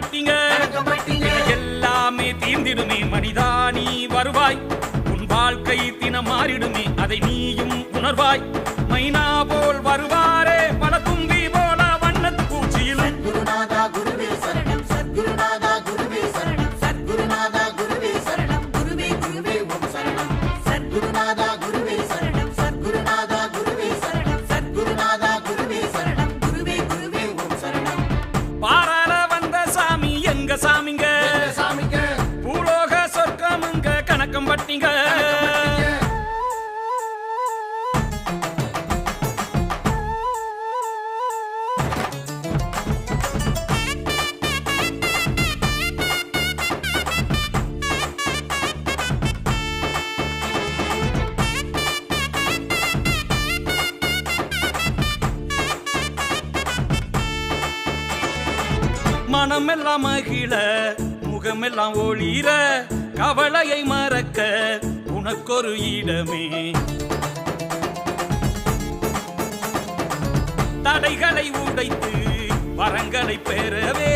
பட்டிங்க எல்லாமே தீர்ந்திடுமே மனிதா நீ வருவாய் உன் வாழ்க்கை தினம் மாறிடுமே அதை நீயும் உணர்வாய் மைனா போல் வருவாரே பல தும்பி போல வண்ணத்து பூச்சியிலும் குருநாதா குருவே சரணம் சத்குருநாதா குருவே சரணம் சத்குருநாதா குருவே சரணம் குருவே குருவே ஓம் சரணம் சத்குருநாதா குருவே சரணம் சத்குருநாதா குருவே சரணம் சத்குருநாதா குருவே சரணம் குருவே குருவே ஓம் சரணம் பாராள வந்த சாமி எங்க சாமிங்க பூலோக சொர்க்கமுங்க கணக்கம் பட்டிங்க மனமெல்லாம் மகிழ முகமெல்லாம் ஒளிர கவலையை மறக்க உனக்கொரு இடமே தடைகளை உடைத்து வரங்களை பெறவே